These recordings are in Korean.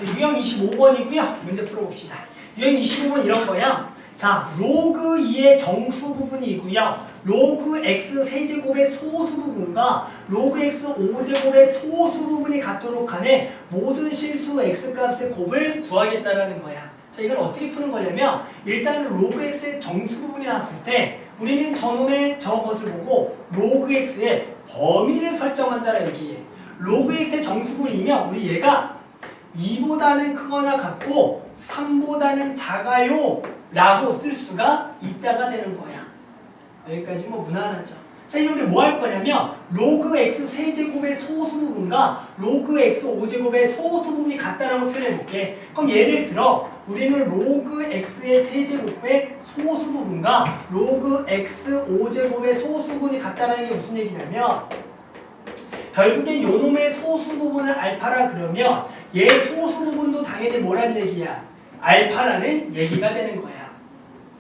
유형 25번이고요. 문제 풀어봅시다. 유형 25번 이런 거야. 자, 로그 2의 정수 부분이고요. 로그 x 세제곱의 소수 부분과 로그 x 5제곱의 소수 부분이 같도록 하는 모든 실수 x 값의 곱을 구하겠다라는 거야. 자, 이걸 어떻게 푸는 거냐면 일단 로그 x의 정수 부분이 나왔을 때 우리는 저놈의 저것을 보고 로그 x의 범위를 설정한다는 얘기예요. 로그 x의 정수 부분이면 우리 얘가 2보다는 크거나 같고 3보다는 작아요 라고 쓸 수가 있다가 되는 거야. 여기까지 뭐 무난하죠. 자, 이제 우리 뭐 할 거냐면 로그 x 세제곱의 소수 부분과 로그 x 5제곱의 소수 부분이 같다는 걸 표현해 볼게. 그럼 예를 들어 우리는 로그 x의 세제곱의 소수 부분과 로그 x 5제곱의 소수 부분이 같다는 게 무슨 얘기냐면 결국엔 요놈의 소수 부분을 알파라 그러면 얘 소수 부분도 당연히 뭐란 얘기야? 알파라는 얘기가 되는 거야.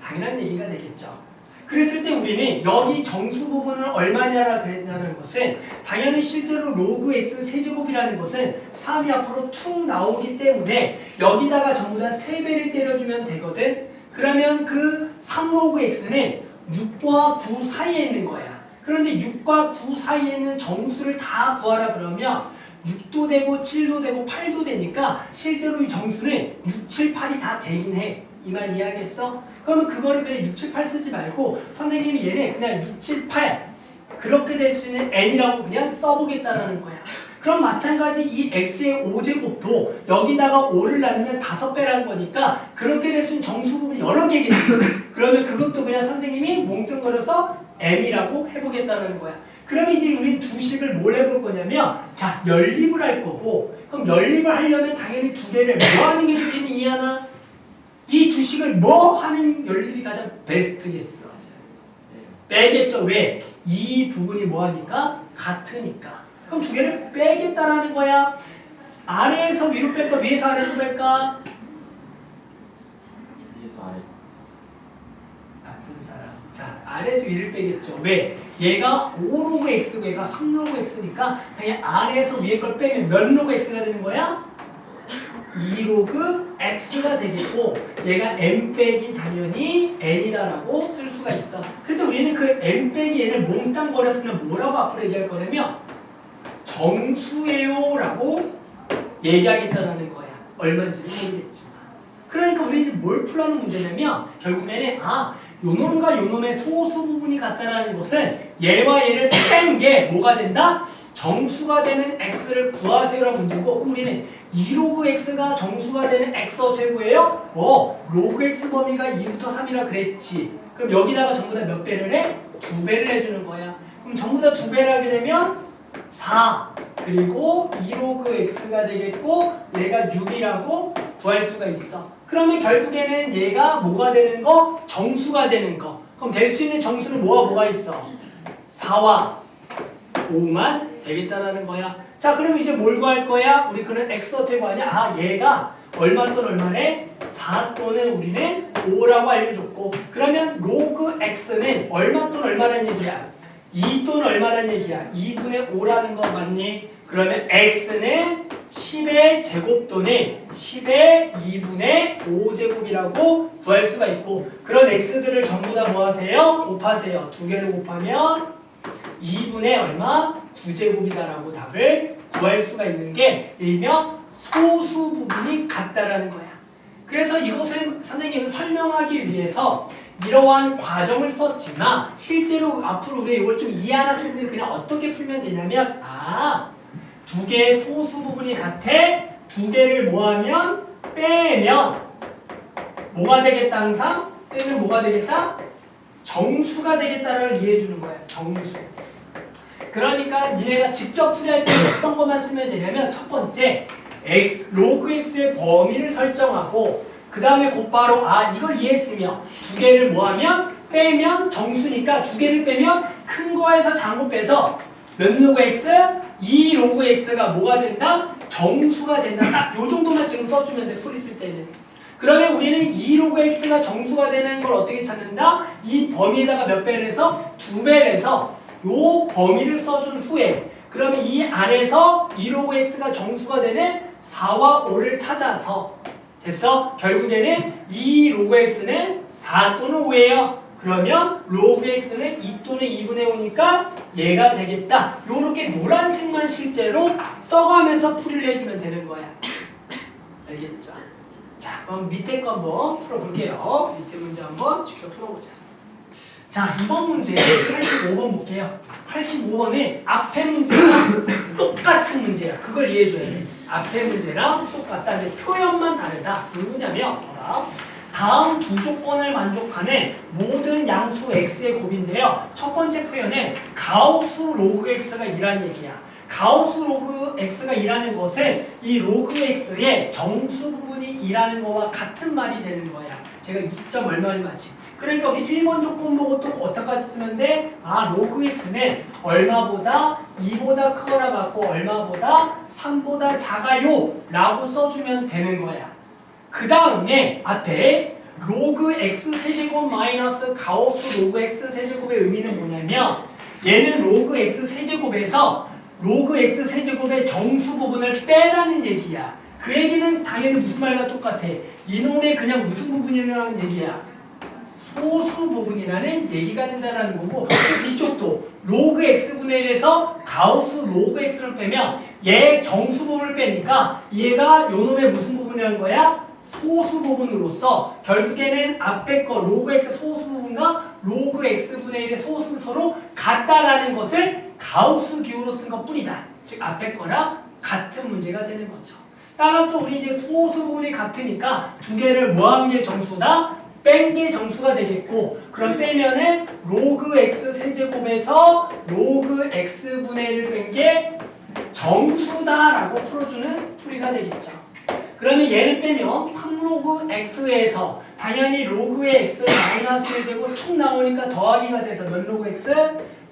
당연한 얘기가 되겠죠. 그랬을 때 우리는 여기 정수 부분은 얼마냐라 그랬냐는 것은 당연히 실제로 로그 x 세제곱이라는 것은 3이 앞으로 툭 나오기 때문에 여기다가 전부 다 3배를 때려주면 되거든. 그러면 그 3로그 x는 6과 9 사이에 있는 거야. 그런데 6과 9 사이에 있는 정수를 다 구하라 그러면 6도 되고 7도 되고 8도 되니까 실제로 이 정수는 6, 7, 8이 다 되긴 해. 이 말 이해하겠어? 그러면 그거를 그냥 6, 7, 8 쓰지 말고 선생님이 얘네 그냥 6, 7, 8 그렇게 될 수 있는 n이라고 그냥 써보겠다라는 거야. 그럼 마찬가지 이 x의 5제곱도 여기다가 5를 나누면 5배라는 거니까 그렇게 될 수 있는 정수 부분이 여러 개겠지. 그러면 그것도 그냥 선생님이 몽뚱거려서 m이라고 해보겠다는 거야. 그럼 이제 우리 두 식을 뭘 해볼 거냐면 자, 연립을 할 거고 그럼 연립을 하려면 당연히 두 개를 뭐 하는 게 좋겠니 이하나? 이 두 식을 뭐 하는 연립이 가장 베스트겠어? 빼겠죠. 왜? 이 부분이 뭐 하니까? 같으니까. 그럼 두 개를 빼겠다라는 거야. 아래에서 위로 뺄까? 위에서 아래로 뺄까? 위에서 아래. 나쁜 사람. 자, 아래에서 위를 빼겠죠. 왜? 얘가 5로그 x고 얘가 3로그 x니까 당연히 아래에서 위에 걸 빼면 몇 로그 x가 되는 거야? 2로그 x가 되겠고 얘가 m 빼기 당연히 n이다라고 쓸 수가 있어. 그래도 우리는 그 m 빼기 n을 몽땅 버려서 그냥 뭐라고 앞으로 얘기할 거냐면 정수예요 라고 얘기하겠다는 거야. 얼마인지는 모르겠지만. 그러니까 우리는 뭘 풀라는 문제냐면 결국에는 요놈과 요놈의 소수 부분이 같다는 것은 얘와 얘를 뺀 게 뭐가 된다? 정수가 되는 x를 구하세요라는 문제고 우리는 2로그 x가 정수가 되는 x 어떻게 구해요? 로그 x 범위가 2부터 3이라 그랬지. 그럼 여기다가 전부 다 몇 배를 해? 2배를 해주는 거야. 그럼 전부 다 2배를 하게 되면 4 그리고 2로그 x가 되겠고 얘가 6이라고 구할 수가 있어. 그러면 결국에는 얘가 뭐가 되는 거? 정수가 되는 거. 그럼 될 수 있는 정수는 뭐가 있어? 4와 5만 되겠다라는 거야. 자, 그럼 이제 뭘 구할 거야? 우리 그는 x 어떻게 구하냐? 얘가 얼마 또는 얼마네? 4 또는 우리는 5라고 알려줬고 그러면 로그 x는 얼마 또는 얼마란 얘기야? 2 또는 얼마란 얘기야? 2분의 5라는 거 맞니? 그러면 x는 10의 제곱 또는 10의 2분의 5제곱이라고 구할 수가 있고 그런 x들을 전부 다 뭐 하세요? 곱하세요. 두 개를 곱하면 2분의 얼마? 9제곱이다라고 답을 구할 수가 있는 게 일명 소수 부분이 같다라는 거야. 그래서 이것을 선생님은 설명하기 위해서 이러한 과정을 썼지만 실제로 앞으로 우리 이걸 좀 이해하는 학생들이 그냥 어떻게 풀면 되냐면 두 개의 소수 부분이 같아. 두 개를 뭐하면 빼면 뭐가 되겠다 항상? 빼면 뭐가 되겠다? 정수가 되겠다를 이해해 주는 거야. 정수. 그러니까 니네가 직접 풀이할 때 어떤 것만 쓰면 되냐면 첫 번째 로그 x의 범위를 설정하고 그 다음에 곧바로 이걸 이해했으면 두 개를 뭐하면 빼면 정수니까 두 개를 빼면 큰 거에서 작은 거 빼서 몇 로그 x? 2 로그 x가 뭐가 된다? 정수가 된다. 딱 요 정도만 지금 써주면 돼. 풀이 쓸 때는. 그러면 우리는 2 로그 x가 정수가 되는 걸 어떻게 찾는다? 이 범위에다가 몇 배를 해서? 2배를 해서 요 범위를 써준 후에 그러면 이 안에서 2로그 x가 정수가 되는 4와 5를 찾아서 됐어? 결국에는 2 로그 x는 4 또는 5예요. 그러면 로그 x는 2 또는 2분의 5니까 얘가 되겠다. 요렇게 노란색만 실제로 써가면서 풀이를 해주면 되는 거야. 알겠죠? 자, 그럼 밑에 거 한번 풀어볼게요. 밑에 문제 한번 직접 풀어보자. 자, 이번 문제 85번 볼게요. 85번은 앞에 문제랑 똑같은 문제야. 그걸 이해해줘야 돼. 앞에 문제랑 똑같다. 근데 표현만 다르다. 무슨 뭐냐면 다음 두 조건을 만족하는 모든 양수 x의 곱인데요. 첫 번째 표현은 가우스 로그 x가 2라는 얘기야. 가우스 로그 x가 2라는 것은 이 로그 x의 정수 부분이 2라는 거와 같은 말이 되는 거야. 제가 2점 얼마를 맞지. 그러니까 우리 1번 조건 보고 또 어떻게 쓰면 돼? 아, 로그 x는 얼마보다 2보다 크거나 같고 얼마보다 3보다 작아요 라고 써주면 되는 거야. 그 다음에 앞에 로그 x 세제곱 마이너스 가우스 로그 x 세제곱의 의미는 뭐냐면 얘는 로그 x 세제곱에서 로그 x 세제곱의 정수 부분을 빼라는 얘기야. 그 얘기는 당연히 무슨 말과 똑같아. 이놈의 그냥 무슨 부분이라는 얘기야. 소수 부분이라는 얘기가 된다는 거고, 이쪽도 로그 x분의 1에서 가우스 로그 x를 빼면 얘 정수 부분을 빼니까 얘가 요놈의 무슨 부분이라는 거야? 소수 부분으로서 결국에는 앞에 거 로그 x 소수 부분과 로그 x분의 1의 소수는 서로 같다라는 것을 가우스 기호로 쓴 것 뿐이다. 즉 앞에 거랑 같은 문제가 되는 거죠. 따라서 우리 이제 소수 부분이 같으니까 두 개를 뭐한 게 정수다? 뺀 게 정수가 되겠고, 그럼 빼면은 로그 x 세제곱에서 로그 x분의 1을 뺀 게 정수다라고 풀어주는 풀이가 되겠죠. 그러면 얘를 빼면 3로그 x에서 당연히 로그의 x 마이너스 제곱 축 나오니까 더하기가 돼서 몇 로그 x?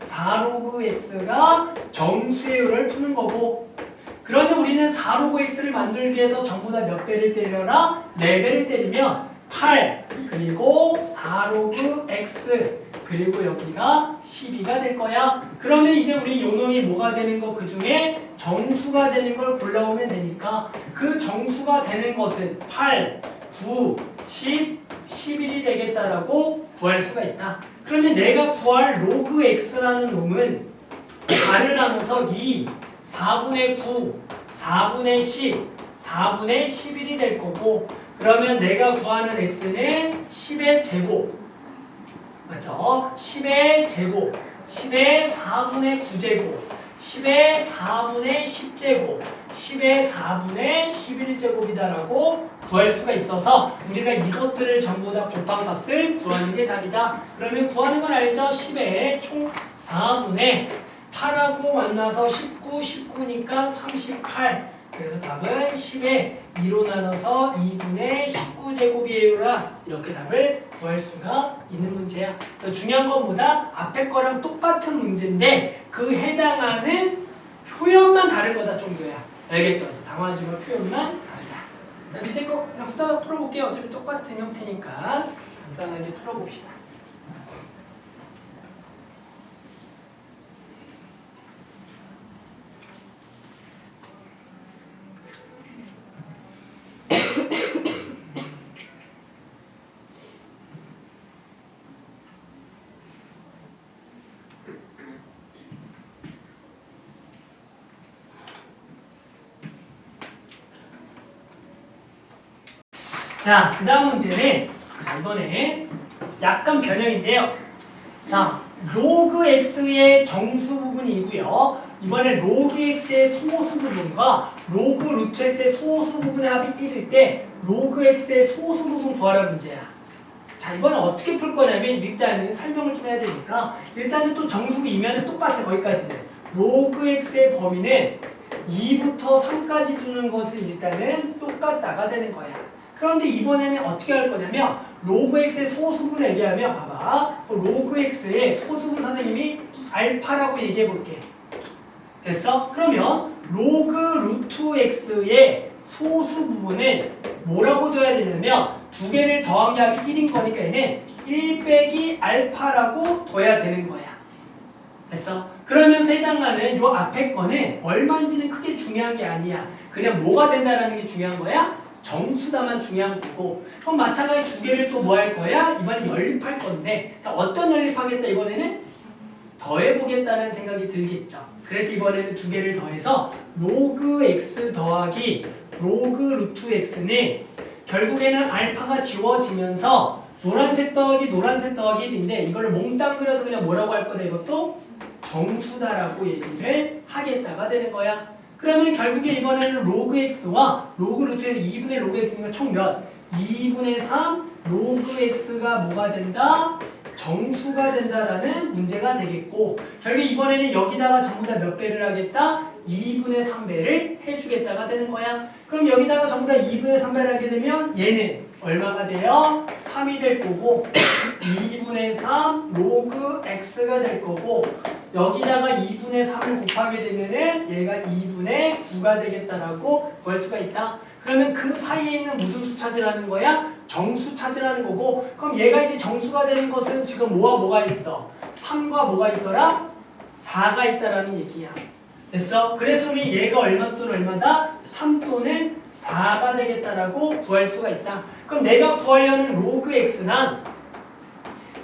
4로그 x가 정수의 를 푸는 거고, 그러면 우리는 4로그 x를 만들기 위해서 전부 다 몇 배를 때려라? 4배를 때리면 8 그리고 4로그 x 그리고 여기가 12가 될 거야. 그러면 이제 우리 요놈이 뭐가 되는 거 그 중에 정수가 되는 걸 골라오면 되니까 그 정수가 되는 것은 8, 9, 10, 11이 되겠다라고 구할 수가 있다. 그러면 내가 구할 로그 x라는 놈은 4를 나눠서 2, 4분의 9, 4분의 10, 4분의 11이 될 거고, 그러면 내가 구하는 x는 10의 제곱, 맞죠? 10의 제곱, 10의 4분의 9제곱, 10의 4분의 10제곱, 10의 4분의 11제곱이다라고 구할 수가 있어서 우리가 이것들을 전부 다 곱한 값을 구하는 게 답이다. 그러면 구하는 건 알죠? 10의 총 4분의 8하고 만나서 19, 19니까 38. 그래서 답은 10에 2로 나눠서 2분의 19제곱이에요라 이렇게 답을 구할 수가 있는 문제야. 그래서 중요한 건 뭐다? 앞에 거랑 똑같은 문제인데 그 해당하는 표현만 다른 거다 정도야. 알겠죠? 그래서 당황하지 마. 표현만 다르다. 자, 밑에 거 그냥 후다닥 풀어볼게요. 어차피 똑같은 형태니까 간단하게 풀어봅시다. 자, 그 다음 문제는 자, 이번에 약간 변형인데요. 자, 로그 x의 정수 부분이고요. 이번에 로그 x의 소수 부분과 로그 루트 x의 소수 부분의 합이 1일 때 로그 x의 소수 부분 구하라는 문제야. 자, 이번에 어떻게 풀 거냐면 일단은 설명을 좀 해야 되니까 일단은 또 정수가 2면은 똑같아. 거기까지는. 로그 x의 범위는 2부터 3까지 두는 것을 일단은 똑같다가 되는 거야. 그런데 이번에는 어떻게 할 거냐면 로그 x의 소수분을 얘기하면 봐봐. 로그 x의 소수분 선생님이 알파라고 얘기해 볼게. 됐어? 그러면 로그 루트 x의 소수 부분은 뭐라고 둬야 되냐면 두 개를 더한 게 합이 1인 거니까 얘는 1 빼기 알파라고 둬야 되는 거야. 됐어? 그러면서 해당하는 요 앞에 거는 얼마인지는 크게 중요한 게 아니야. 그냥 뭐가 된다라는 게 중요한 거야? 정수다만 중요한 거고. 그럼 마찬가지 두 개를 또 뭐 할 거야? 이번에 연립할 건데 어떤 연립하겠다 이번에는? 더해보겠다는 생각이 들겠죠. 그래서 이번에는 두 개를 더해서 로그 x 더하기 로그 루트 x는 결국에는 알파가 지워지면서 노란색 더하기 노란색 더하기 1인데 이걸 몽땅 그려서 그냥 뭐라고 할 거다 이것도 정수다라고 얘기를 하겠다가 되는 거야. 그러면 결국에 이번에는 로그 x와 로그 루트에서 2분의 로그 x니까 총 몇? 2분의 3 로그 x가 뭐가 된다? 정수가 된다라는 문제가 되겠고 결국 이번에는 여기다가 전부 다 몇 배를 하겠다? 2분의 3배를 해주겠다가 되는 거야. 그럼 여기다가 전부 다 2분의 3배를 하게 되면 얘는 얼마가 돼요? 3이 될 거고 2분의 3 로그 x가 될 거고 여기다가 2분의 3을 곱하게 되면은 얘가 2분의 9가 되겠다라고 구할 수가 있다. 그러면 그 사이에 있는 무슨 수 찾으라는 거야? 정수 찾으라는 거고 그럼 얘가 이제 정수가 되는 것은 지금 뭐와 뭐가 있어? 3과 뭐가 있더라? 4가 있다라는 얘기야. 됐어? 그래서 우리 얘가 얼마 또는 얼마다? 3 또는 4가 되겠다라고 구할 수가 있다. 그럼 내가 구하려는 로그 x랑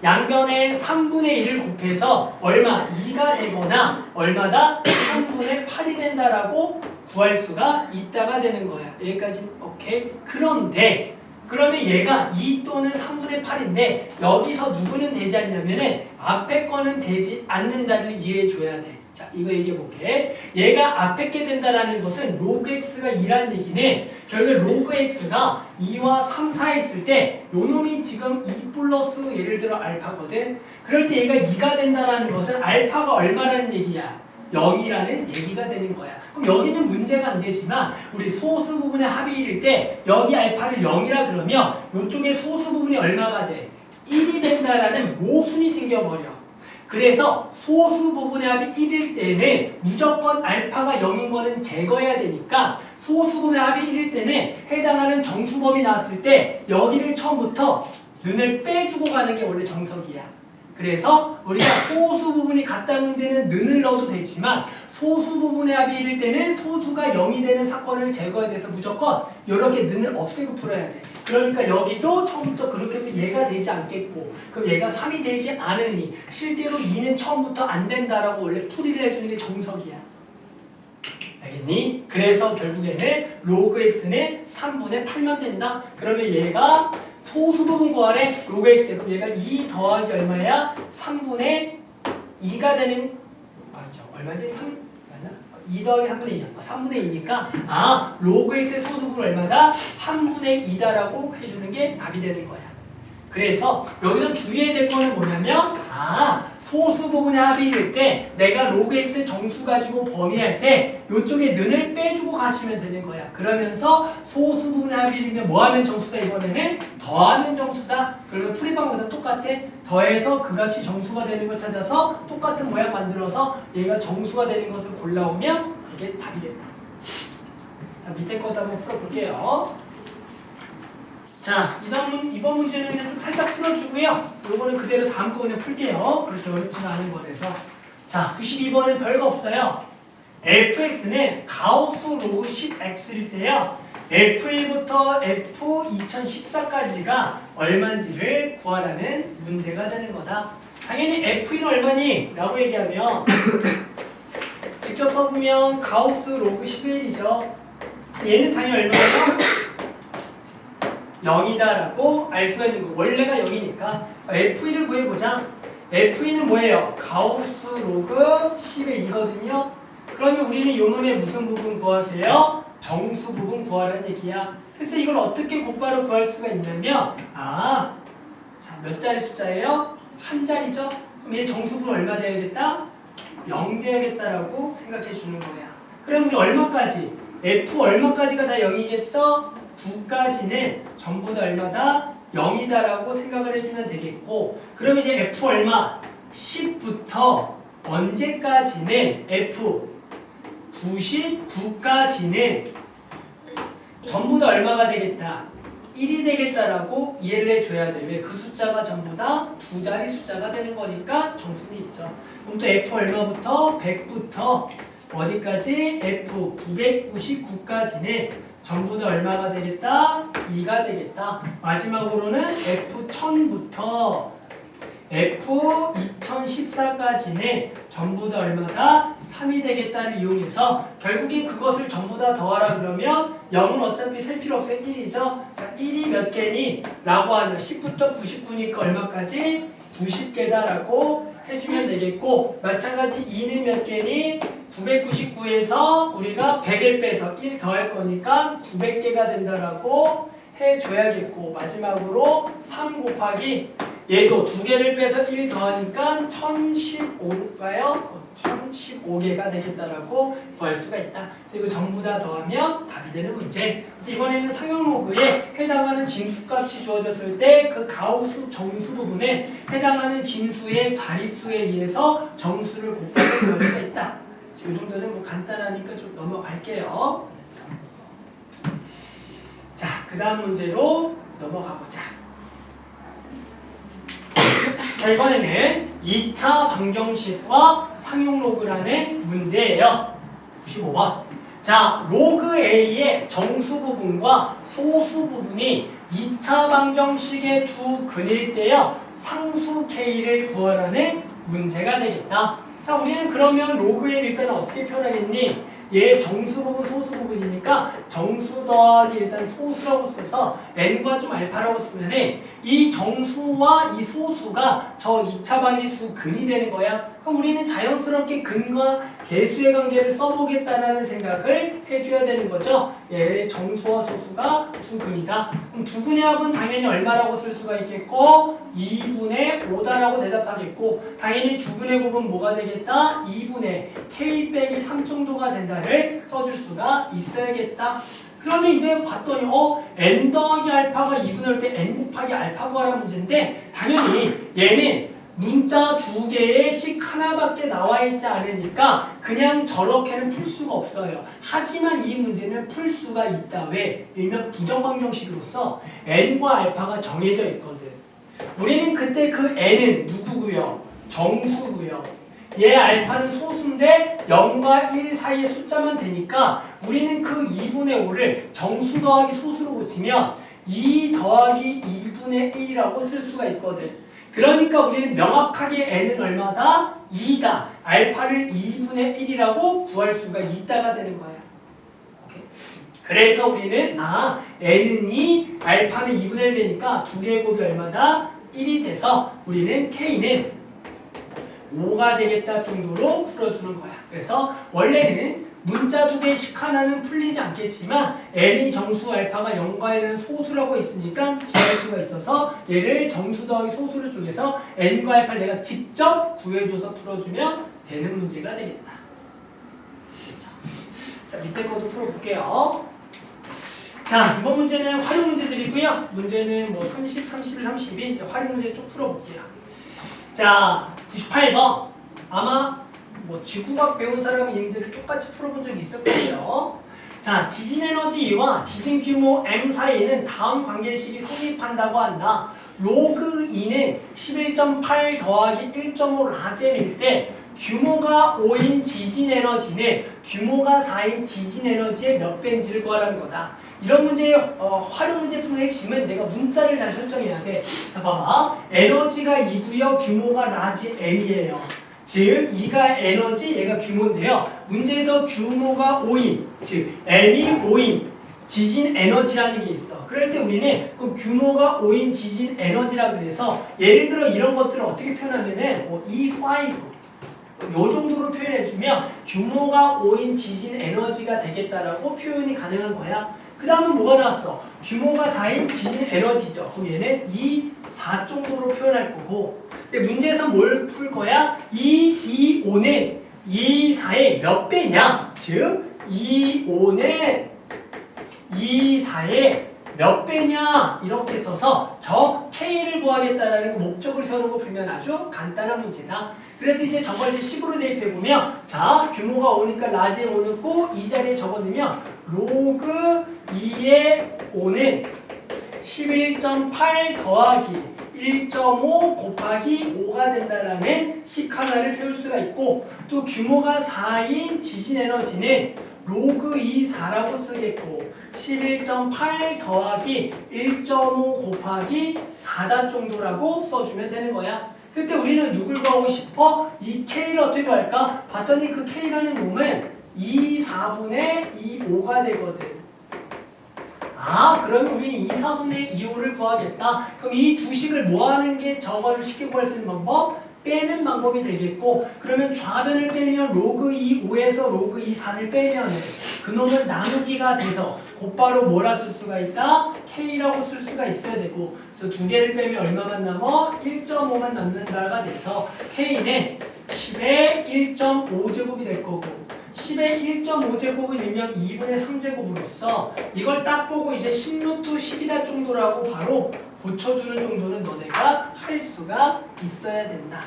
양변에 3분의 1을 곱해서 얼마? 2가 되거나 얼마다? 3분의 8이 된다라고 구할 수가 있다가 되는 거야. 여기까지 오케이? 그런데 그러면 얘가 2 또는 3분의 8인데 여기서 누구는 되지 않냐면은 앞에 거는 되지 않는다를 이해해 줘야 돼. 자, 이거 얘기해 볼게. 얘가 앞에 게 된다라는 것은 로그 x가 2라는 얘기는 결국에 로그 x가 2와 3 사이에 있을 때 요 놈이 지금 2 플러스 예를 들어 알파거든. 그럴 때 얘가 2가 된다라는 것은 알파가 얼마라는 얘기야? 0이라는 얘기가 되는 거야. 그럼 여기는 문제가 안 되지만 우리 소수 부분의 합이 1일 때 여기 알파를 0이라 그러면 이쪽에 소수 부분이 얼마가 돼? 1이 된다라는 모순이 생겨버려. 그래서 소수 부분의 합이 1일 때는 무조건 알파가 0인 거는 제거해야 되니까 소수 부분의 합이 1일 때는 해당하는 정수범위 나왔을 때 여기를 처음부터 는을 빼주고 가는 게 원래 정석이야. 그래서 우리가 소수 부분이 같다는 문제는 는을 넣어도 되지만 소수 부분의 합이 1일 때는 소수가 0이 되는 사건을 제거해야 돼서 무조건 이렇게 는을 없애고 풀어야 돼. 그러니까 여기도 처음부터 그렇게 해도 얘가 되지 않겠고 그럼 얘가 3이 되지 않으니 실제로 2는 처음부터 안 된다라고 원래 풀이를 해주는 게 정석이야. 알겠니? 그래서 결국에는 로그 x는 3분의 8만 된다. 그러면 얘가 소수 부분 구하래. 로그 x 그럼 얘가 2 더하기 얼마야? 3분의 2가 되는 맞죠? 얼마지? 3 맞나? 2 더하기 3분의 2죠. 3분의 2니까 로그 x의 소수 부분 얼마다? 3분의 2다라고 해주는 게 답이 되는 거야. 그래서 여기서 주의해야 될 거는 뭐냐면 소수 부분의 합의일 때 내가 로그 x의 정수 가지고 범위할 때 이쪽에 는을 빼주고 가시면 되는 거야. 그러면서 소수 부분의 합의이면 뭐 하면 정수다 이번에는 더하면 정수다. 그러면 풀이 방법은 똑같아. 더해서 그 값이 정수가 되는 걸 찾아서 똑같은 모양 만들어서 얘가 정수가 되는 것을 골라오면 그게 답이 된다. 자, 밑에 것도 한번 풀어볼게요. 자, 이번 문제는 그냥 좀 살짝 풀어주고요. 이거는 그대로 다음 거 그냥 풀게요. 그렇게 어렵지는 않은 거라서. 자, 92번은 별거 없어요. fx는 가우스 로그 10x일 때요. f1부터 f2014까지가 얼마인지를 구하라는 문제가 되는 거다. 당연히 f1은 얼마니? 라고 얘기하면 직접 써보면 가우스 로그 11이죠. 얘는 당연히 얼마예요? 0이다라고 알 수가 있는 거. 원래가 0이니까 F1을 구해보자. F2는 뭐예요? 가우스 로그 10의 2거든요. 그러면 우리는 이 놈의 무슨 부분 구하세요? 정수 부분 구하라는 얘기야. 그래서 이걸 어떻게 곧바로 구할 수가 있냐면 자, 몇 자리 숫자예요? 한 자리죠? 그럼 얘 정수 부분 얼마 돼야겠다? 0 돼야겠다라고 생각해 주는 거야. 그럼 우리 얼마까지? F 얼마까지가 다 0이겠어? 9까지는 전부 다 얼마다? 0이다라고 생각을 해주면 되겠고 그럼 이제 F 얼마? 10부터 언제까지는 F 99까지는 전부 다 얼마가 되겠다? 1이 되겠다라고 이해를 해줘야 돼. 왜? 그 숫자가 전부 다 두 자리 숫자가 되는 거니까 정수는 있죠. 그럼 또 F 얼마부터? 100부터 어디까지? F 999까지는 전부 다 얼마가 되겠다? 2가 되겠다. 마지막으로는 F 1000부터 F 2014까지는 전부 다 얼마다? 3이 되겠다를 이용해서 결국엔 그것을 전부 다 더하라 그러면 0은 어차피 셀 필요 없어요. 1이죠. 자, 1이 몇 개니? 라고 하면 10부터 99니까 얼마까지? 90개다라고 해주면 되겠고 마찬가지 2는 몇 개니? 999에서 우리가 100을 빼서 1 더할 거니까 900개가 된다라고 해줘야겠고 마지막으로 3 곱하기 얘도 2개를 빼서 1 더하니까 1015가요? 1015개가 되겠다라고 구할 수가 있다. 그래서 이거 전부 다 더하면 답이 되는 문제. 그래서 이번에는 상용 로그에 해당하는 진수값이 주어졌을 때 그 가우스 정수 부분에 해당하는 진수의 자릿수에 의해서 정수를 곱해서 구할 수가 있다. 이 정도는 뭐 간단하니까 좀 넘어갈게요. 자, 그 다음 문제로 넘어가 보자. 자, 이번에는 2차 방정식과 상용 로그라는 문제예요. 95번. 자, 로그 A의 정수 부분과 소수 부분이 2차 방정식의 두 근일 때요. 상수 K를 구하라는 문제가 되겠다. 자, 우리는 그러면 로그 A를 일단 어떻게 표현하겠니? 얘 정수 부분, 소수 부분이니까 정수 더하기 일단 소수라고 써서 n과 좀 알파라고 쓰면은 이 정수와 이 소수가 저 2차 방정식 두 근이 되는 거야. 그럼 우리는 자연스럽게 근과 개수의 관계를 써보겠다라는 생각을 해줘야 되는 거죠. 얘 정수와 소수가 두 근이다. 그럼 두 근의 합은 당연히 얼마라고 쓸 수가 있겠고 2분의 5다라고 대답하겠고 당연히 두 근의 곱은 뭐가 되겠다? 2분의 k 빼기 3 정도가 된다를 써줄 수가 있어야겠다. 그러면 이제 봤더니 n 더하기 알파가 2분의 1 때 n 곱하기 알파 구하라는 문제인데 당연히 얘는 문자 두 개의 식 하나밖에 나와 있지 않으니까 그냥 저렇게는 풀 수가 없어요. 하지만 이 문제는 풀 수가 있다. 왜? 왜냐면 부정방정식으로서 n과 알파가 정해져 있거든. 우리는 그때 그 n은 누구고요? 정수고요. 얘 알파는 소수인데 0과 1 사이의 숫자만 되니까 우리는 그 2분의 5를 정수 더하기 소수로 고치면 2 더하기 2분의 1이라고 쓸 수가 있거든. 그러니까 우리는 명확하게 n은 얼마다? 2다. 알파를 2분의 1이라고 구할 수가 있다가 되는 거야. 오케이. 그래서 우리는 n은 2, 알파는 2분의 1 되니까 두 개의 곱이 얼마다? 1이 돼서 우리는 k는 5가 되겠다 정도로 풀어주는 거야. 그래서 원래는 문자 두 개의 식 하나는 풀리지 않겠지만 n이 정수 알파가 0과 1은 소수라고 있으니까 구할 수가 있어서 얘를 정수 더하기 소수를 쪽에서 n과 알파를 내가 직접 구해줘서 풀어주면 되는 문제가 되겠다. 자, 밑에 것도 풀어볼게요. 자, 이번 문제는 활용 문제들이고요. 문제는 뭐 30, 31, 32 활용 문제 쭉 풀어볼게요. 자, 98번. 아마 뭐 지구과학 배운 사람이 이 문제를 똑같이 풀어본 적이 있을 거예요. 자, 지진 에너지와 지진 규모 m 사이에는 다음 관계식이 성립한다고 한다. 로그 2는 11.8 더하기 1.5 라젠일 때 규모가 5인 지진 에너지는 규모가 4인 지진 에너지의 몇 배인지를 구하라는 거다. 이런 문제의 활용 문제 푸는 핵심은 내가 문자를 잘 설정해야 돼. 자, 봐봐. 에너지가 2고요. 규모가 라지 m이에요. 즉 2가 에너지, 얘가 규모인데요. 문제에서 규모가 5인, 즉 m이 5인 지진 에너지라는 게 있어. 그럴 때 우리는 그 규모가 5인 지진 에너지라 그래서 예를 들어 이런 것들을 어떻게 표현하면은 E5 요 정도로 표현해주면 규모가 5인 지진 에너지가 되겠다라고 표현이 가능한 거야. 그 다음은 뭐가 나왔어? 규모가 4인 지진 에너지죠. 그럼 얘는 2, 4 정도로 표현할 거고. 근데 문제에서 뭘 풀 거야? 2, 5는 2, 4의 몇 배냐? 즉 2, 5는 2, 4의 몇 배냐? 이렇게 써서 저 K를 구하겠다라는 목적을 세우는 거 풀면 아주 간단한 문제다. 그래서 이제 저걸 이제 식으로 대입해보면 자, 규모가 5니까 라지에 5 넣고 이 자리에 적어놓으면 로그 2의 5는 11.8 더하기 1.5 곱하기 5가 된다라는 식 하나를 세울 수가 있고, 또 규모가 4인 지진 에너지는 로그 2 4라고 쓰겠고, 11.8 더하기 1.5 곱하기 4다 정도라고 써주면 되는 거야. 그때 우리는 누굴 구하고 싶어? 이 K를 어떻게 구할까? 봤더니 그 K라는 놈은 2, 4분의 2, 5가 되거든. 아, 그러면 우리 2, 4분의 2, 5를 구하겠다. 그럼 이 두 식을 뭐하는 게 저거를 쉽게 구할 수 있는 방법? 빼는 방법이 되겠고, 그러면 좌변을 빼면 로그 2, 5에서 로그 2, 4를 빼면 그 놈을 나누기가 돼서 곧바로 뭐라 쓸 수가 있다? K라고 쓸 수가 있어야 되고, 그래서 두 개를 빼면 얼마만 남아? 1.5만 남는다가 돼서 K는 10의 1.5제곱이 될 거고, 10의 1.5제곱은 일명 2분의 3제곱으로서 이걸 딱 보고 이제 10루트 10이다 정도라고 바로 고쳐주는 정도는 너네가 할 수가 있어야 된다.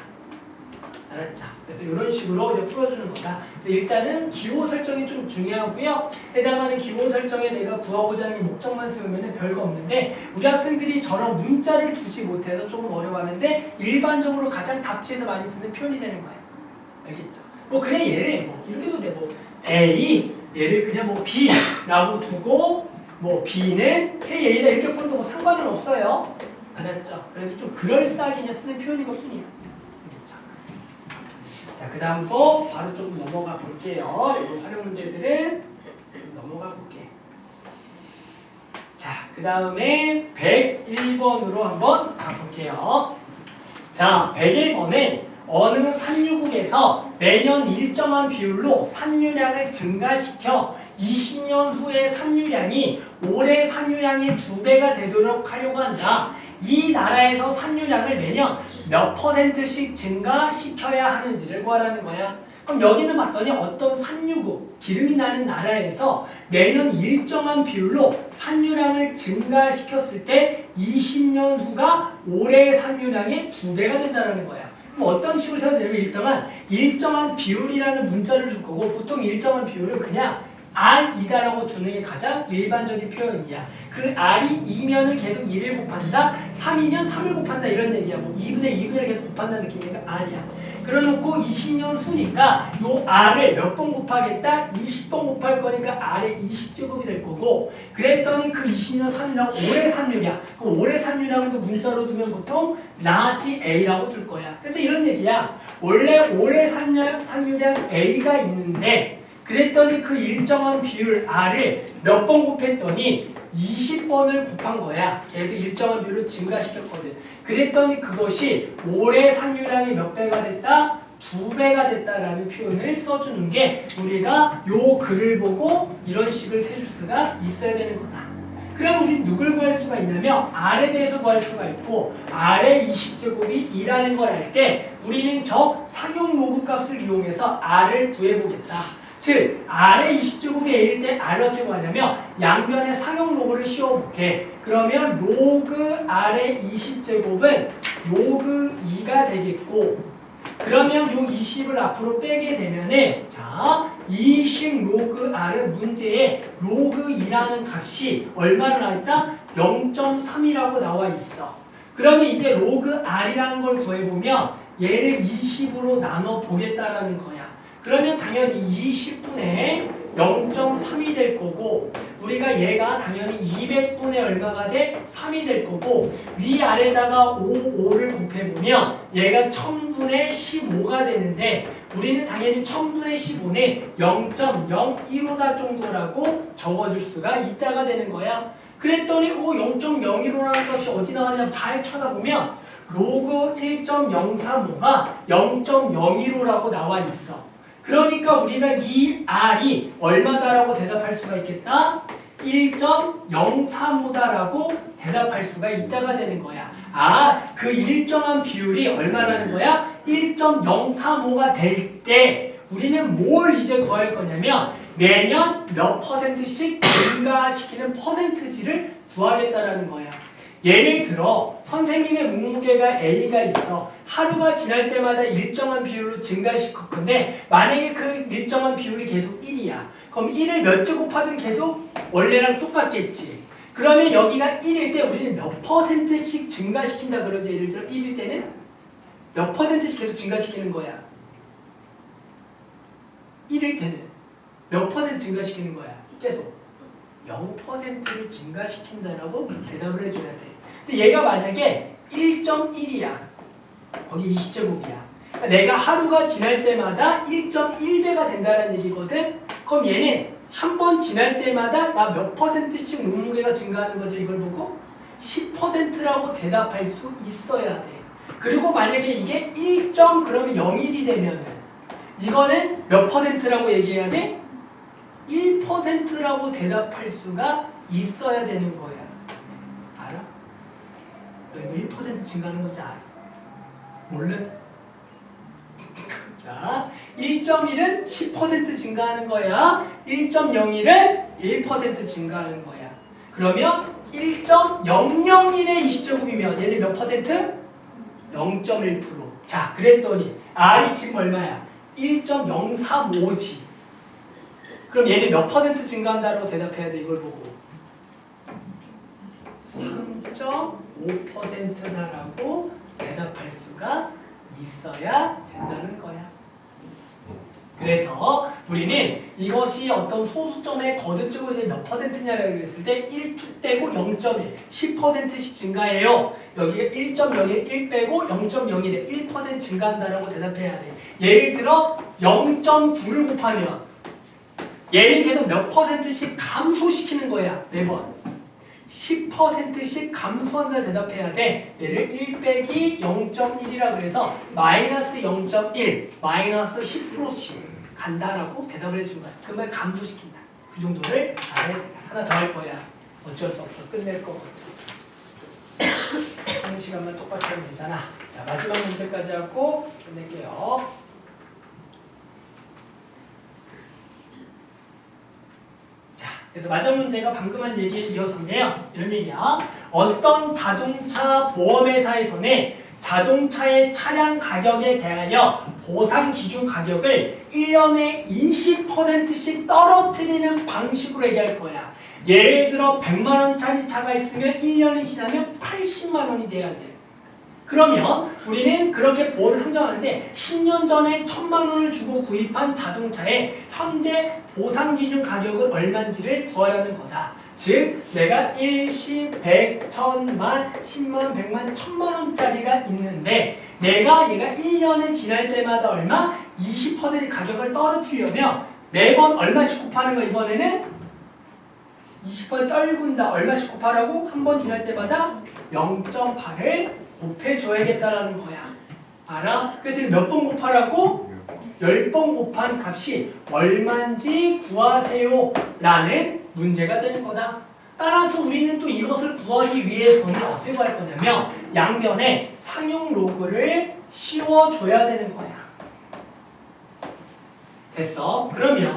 알았죠? 그래서 이런 식으로 이제 풀어주는 거다. 그래서 일단은 기호 설정이 좀 중요하고요. 해당하는 기호 설정에 내가 구하고자 하는 목적만 세우면 별거 없는데, 우리 학생들이 저런 문자를 두지 못해서 조금 어려워하는데 일반적으로 가장 답지에서 많이 쓰는 표현이 되는 거예요. 알겠죠? 뭐 그래 얘를 뭐 이렇게도 돼. 뭐 A 얘를 그냥 뭐 B라고 두고 뭐 B는 KA다 이렇게 풀어도 뭐 상관은 없어요. 알았죠? 그래서 좀 그럴싸하게 그냥 쓰는 표현인 것 뿐이에요. 알겠죠? 자, 그 다음 또 바로 좀 넘어가 볼게요. 이거 활용 문제들은 넘어가 볼게요. 자, 그 다음에 101번으로 한번 가볼게요. 자, 101번은 어느 산유국에서 매년 일정한 비율로 산유량을 증가시켜 20년 후에 산유량이 올해 산유량의 2배가 되도록 하려고 한다. 이 나라에서 산유량을 매년 몇 %씩 증가시켜야 하는지를 구하라는 거야. 그럼 여기는 봤더니 어떤 산유국, 기름이 나는 나라에서 매년 일정한 비율로 산유량을 증가시켰을 때 20년 후가 올해 산유량의 2배가 된다는 거야. 어떤 식으로 써야 되냐면 일정한 비율이라는 문자를 줄 거고, 보통 일정한 비율은 그냥 R이다라고 두는 게 가장 일반적인 표현이야. 그 R이 2면은 계속 2를 곱한다, 3이면 3을 곱한다 이런 얘기야. 뭐 2분의 2분의 계속 곱한다는 느낌이니까 R이야. 그래놓고 20년 후니까 요 R을 몇 번 곱하겠다? 20번 곱할 거니까 R의 20제곱이 될 거고, 그랬더니 그 20년 산유량 올해 산유량, 그럼 올해 산유량도 문자로 두면 보통 라지 A라고 둘 거야. 그래서 이런 얘기야. 원래 올해 산유량 A가 있는데, 그랬더니 그 일정한 비율 R을 몇 번 곱했더니 20번을 곱한 거야. 계속 일정한 비율로 증가시켰거든. 그랬더니 그것이 올해 산유량이 몇 배가 됐다? 2배가 됐다라는 표현을 써주는 게 우리가 요 글을 보고 이런 식을 세줄 수가 있어야 되는 거다. 그럼 우리 누굴 구할 수가 있냐면 R에 대해서 구할 수가 있고, R의 20제곱이 2라는 걸 알 때 우리는 저 상용 로그 값을 이용해서 R을 구해보겠다. 즉, R의 20제곱이 A일 때 R을 어떻게 구하냐면 양변에 상용 로그를 씌워볼게. 그러면 로그 R의 20제곱은 로그 2가 되겠고, 그러면 요 20을 앞으로 빼게 되면은, 자, 20 로그 R은 문제에 로그 2라는 값이 얼마나 나와있다? 0.3이라고 나와 있어. 그러면 이제 로그 R이라는 걸 구해보면 얘를 20으로 나눠 보겠다라는 거야. 그러면 당연히 20분의 0.3이 될 거고, 우리가 얘가 당연히 200분의 얼마가 돼? 3이 될 거고, 위아래다가 5를 곱해보면 얘가 1000분의 15가 되는데, 우리는 당연히 1000분의 15는 0.015다 정도라고 적어줄 수가 있다가 되는 거야. 그랬더니 0.015라는 값이 어디 나왔냐면 잘 쳐다보면 로그 1.035가 0.015라고 나와 있어. 그러니까 우리가 이 R이 얼마다라고 대답할 수가 있겠다? 1.035다라고 대답할 수가 있다가 되는 거야. 아, 그 일정한 비율이 얼마라는 거야? 1.035가 될 때 우리는 뭘 이제 구할 거냐면 매년 몇 %씩 증가시키는 퍼센트지를 구하겠다라는 거야. 예를 들어 선생님의 몸무게가 A가 있어. 하루가 지날 때마다 일정한 비율로 증가시킬 건데, 만약에 그 일정한 비율이 계속 1이야. 그럼 1을 몇 제 곱하든 계속 원래랑 똑같겠지. 그러면 여기가 1일 때 우리는 몇 %씩 증가시킨다 그러지? 예를 들어 1일 때는 몇 %씩 계속 증가시키는 거야? 1일 때는 몇 % 증가시키는 거야? 계속 0%를 증가시킨다라고 대답을 해줘야 돼. 근데 얘가 만약에 1.1이야. 거기 20제곱이야. 그러니까 내가 하루가 지날 때마다 1.1배가 된다는 얘기거든. 그럼 얘는 한 번 지날 때마다 나 몇 %씩 몸무게가 증가하는 거지? 이걸 보고 10%라고 대답할 수 있어야 돼. 그리고 만약에 이게 1. 그러면 0일이 되면은 이거는 몇 %라고 얘기해야 돼? 1%라고 대답할 수가 있어야 되는 거야. 알아? 너 이거 1% 증가하는 건지 알아? 몰라? 자, 1.1은 10% 증가하는 거야. 1.01은 1% 증가하는 거야. 그러면 1.001의 20제곱이면 얘는 몇 %? 0.1%. 자, 그랬더니 R이 지금 얼마야? 1.035지. 그럼 얘는 몇 % 증가한다고 대답해야 돼? 이걸 보고 3.5%나라고 대답할 수가 있어야 된다는 거야. 그래서 우리는 이것이 어떤 소수점의 거듭적으로 몇 %냐라고 했을 때 1축 떼고 0.1, 10%씩 증가해요. 여기가 1.0에 1 빼고 0.01에 1% 증가한다라고 대답해야 돼. 예를 들어 0.9를 곱하면 얘는 계속 몇 %씩 감소시키는 거야. 매번 10%씩 감소한다 대답해야 돼. 얘를 1 빼기 0.1이라 그래서 마이너스 0.1, 마이너스 10%씩 간다라고 대답을 해준 거야. 그 말 감소시킨다. 그 정도를 알아야 된다. 하나 더 할 거야. 어쩔 수 없어. 끝낼 거거든. 한 시간만 똑같이 하면 되잖아. 자, 마지막 문제까지 하고 끝낼게요. 그래서 마지막 문제가 방금 한 얘기에 이어서인데요. 이런 얘기야. 어떤 자동차 보험회사에서는 자동차의 차량 가격에 대하여 보상 기준 가격을 1년에 20%씩 떨어뜨리는 방식으로 얘기할 거야. 예를 들어 100만 원짜리 차가 있으면 1년이 지나면 80만 원이 돼야 돼. 그러면 우리는 그렇게 보험을 산정하는데 10년 전에 1000만 원을 주고 구입한 자동차의 현재 보상기준 가격은 얼마인지를 구하라는 거다. 즉 내가 1, 10, 100, 1000만, 10만, 100만, 1000만 원짜리가 있는데 내가 얘가 1년이 지날 때마다 얼마? 20% 가격을 떨어뜨리려면 매번 얼마씩 곱하는 거 이번에는 20% 떨군다. 얼마씩 곱하라고? 한 번 지날 때마다 0.8을 곱해줘야겠다라는 거야. 알아? 그래서 몇 번 곱하라고? 10번 곱한 값이 얼마인지 구하세요 라는 문제가 되는 거다. 따라서 우리는 또 이것을 구하기 위해서는 어떻게 구할 거냐면 양변에 상용 로그를 씌워줘야 되는 거야. 됐어? 그러면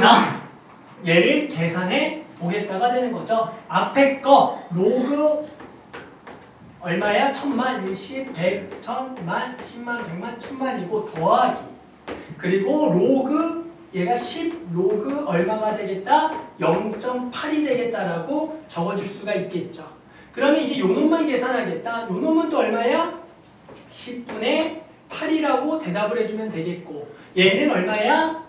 자 얘를 계산해 보겠다가 되는 거죠. 앞에 거 로그 얼마야? 1000만, 10, 100, 1000만, 10만, 100만, 1000만이고 더하기 그리고 로그 얘가 10 로그 얼마가 되겠다? 0.8이 되겠다라고 적어줄 수가 있겠죠. 그러면 이제 요 놈만 계산하겠다. 요 놈은 또 얼마야? 10분의 8이라고 대답을 해주면 되겠고 얘는 얼마야?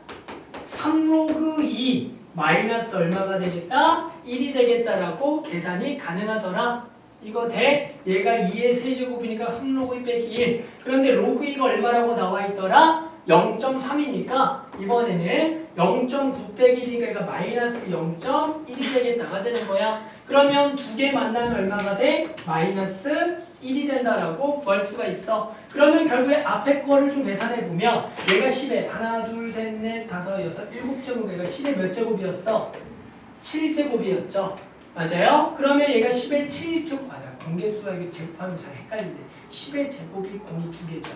3로그 2 마이너스 얼마가 되겠다? 1이 되겠다라고 계산이 가능하더라. 이거 돼? 얘가 2의 세제곱이니까 3로그 2 빼기 1. 그런데 로그 2가 얼마라고 나와 있더라? 0.3이니까 이번에는 0.9 빼기 1이니까 얘가 마이너스 0.1이 되겠다가 되는 거야. 그러면 두 개 만나면 얼마가 돼? 마이너스 1이 된다라고 구할 수가 있어. 그러면 결국에 앞에 거를 좀 계산해 보면 얘가 10에 하나, 둘, 셋, 넷, 다섯, 여섯, 일곱 제곱 얘가 10의 몇 제곱이었어? 7제곱이었죠. 맞아요? 그러면 얘가 10의 7제곱 맞아. 공개수가 이게 제곱하면 잘 헷갈리는데 10의 제곱이 공이 두 개죠.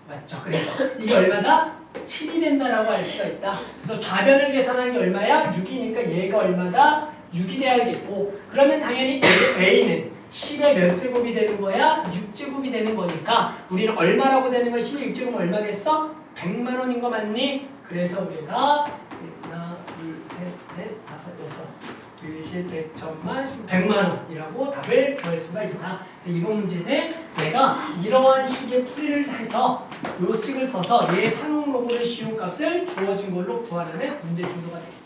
맞죠? 그래서 이게 얼마다? 7이 된다라고 알 수가 있다. 그래서 좌변을 계산하는 게 얼마야? 6이니까 얘가 얼마다? 6이 돼야겠고 그러면 당연히 A는 10의 몇 제곱이 되는 거야? 6제곱이 되는 거니까 우리는 얼마라고 되는 거야? 10의 6제곱은 얼마겠어? 100만 원인 거 맞니? 그래서 우리가 하나, 둘, 셋, 넷, 다섯, 여섯 일시 100천만 100만원이라고 답을 구할 수가 있다. 그래서 이번 문제는 내가 이러한 식의 풀이를 해서 요 식을 써서 얘 상용 로그의 시용값을 주어진 걸로 구하라는 문제 주소가 됩니다.